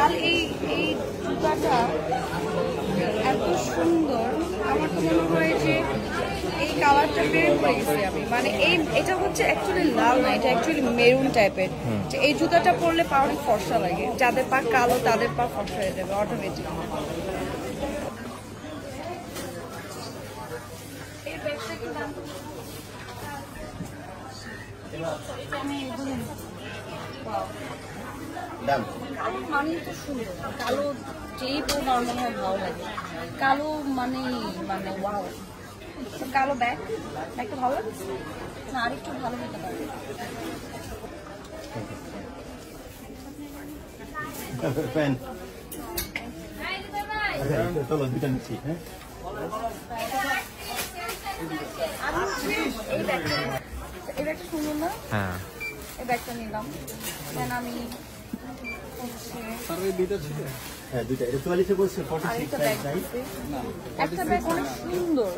লাল এই এই জুতাটা এত সুন্দর, আমার তো মনে হয় যে এই কালারটা প্রেম করে গেছি আমি। মানে এটা হচ্ছে অ্যাকচুয়ালি লাল না, এটা অ্যাকচুয়ালি মেরুন টাইপের। যে এই জুতাটা পরলে পা অনেক ফর্সা লাগে, যাদের পা কালো তাদের পা ফর্সা হয়ে যাবে অটোমেটিক। এই ব্যাগটা কি দাম? কালো মানেই তো সুন্দর, কালো যেই বউ নর্মাল হয় ভালো লাগে, কালো মানে মানে ওয়াও। কালো ব্যাগটা ভালো লাগছে না, আরেকটু ভালো হতে পারে। এই ব্যাগটা সুন্দর না? হ্যাঁ, এই ব্যাগটা নিলাম। দেন আমি একটা ব্যাগ অনেক সুন্দর,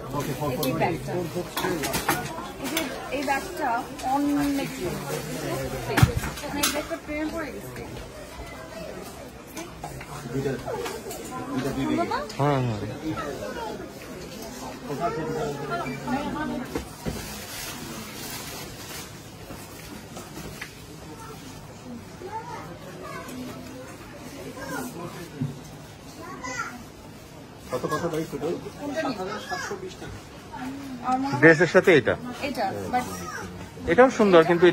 এই ব্যাগটা অনেক ব্যাগটা প্রেম করে গেছে। ড্রেসের সাথে এটাও সুন্দর, কিন্তু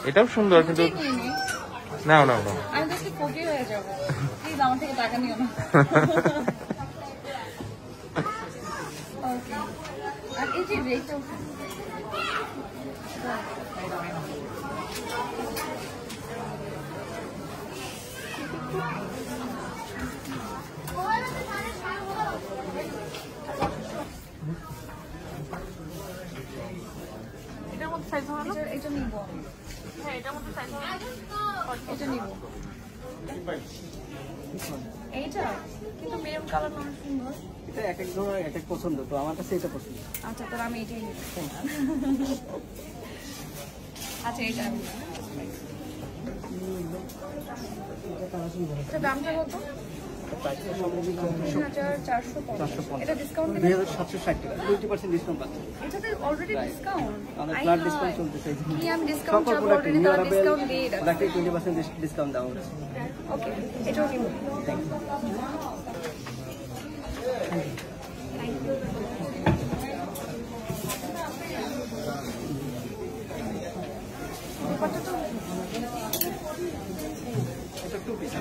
এটাও সুন্দর, কিন্তু নাও নাও নাও, আমি দেখি ফকির হয়ে যাবো, প্লিজ আমার থেকে টাকা নিও না। ওকে, আর এই যে রেটটাও এটা নিব। হ্যাঁ, এটার মধ্যে সাইজ হবে, এটা নিব। এইটা কিন্তু মেরুন কালার অনেক সুন্দর। এটা এক এক ধরনের এক এক পছন্দ, তো আমার কাছে এটা পছন্দ। আচ্ছা, তাহলে আমি এটাই নিব। আচ্ছা, এটা আমি এটা দামটা কত? 3,450। এটা ডিসকাউন্ট 2,760 টাকা, 20% ডিসকাউন্ট পাচ্ছেন। এটাতে অলরেডি ডিসকাউন্ট, আমাদের ফ্ল্যাট ডিসকাউন্ট চলতেছে। কি আমি ডিসকাউন্ট চাবো, অলরেডি তো ডিসকাউন্ট দিয়ে দাও। ব্ল্যাকে 20% ডিসকাউন্ট দেওয়া হচ্ছে। ওকে, এটাও নিব। Thank you. কত তো এটা 2 পিস।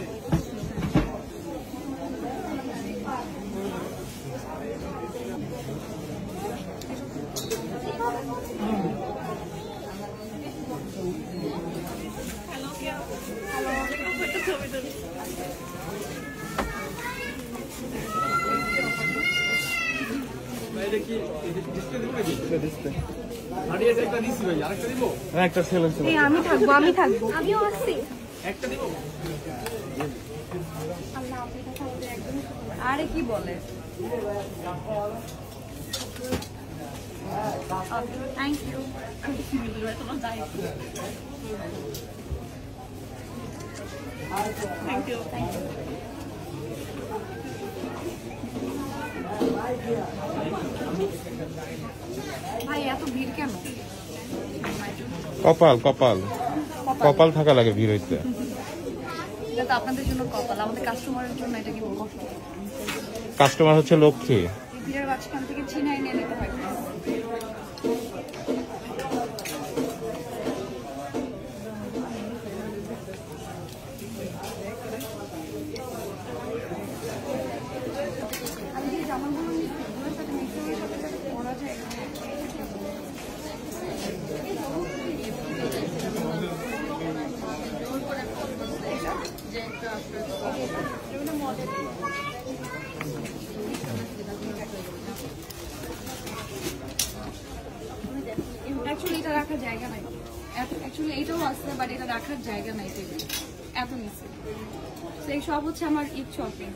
আমি থাকবো, আমিও আসছি। আরে কি বলে, থ্যাংক ইউ। Thank you. ভাই এত ভিড় কেন? কপাল থাকা লাগে ভিড় হইতে। এটা তো আপনাদের জন্য কপাল, আমাদের কাস্টমারের জন্য এটা কি কষ্ট। কাস্টমার হচ্ছে লক্ষ্মী। ভিড়ের মাঝখান থেকে ছিনাই নিয়ে নিতে হয়। আমি যে জামাগুলো নিচ্ছি ওগুলোর সাথে মিক্সিংয়ের সাথে সাথে পরা যায়। অ্যাকচুয়ালি এটা রাখার জায়গা নাই, অ্যাকচুয়ালি এটাও আছে বাট এটা রাখার জায়গা নাই টেবিল, এত নিচে। তো এই সব হচ্ছে আমার ঈদ শপিং।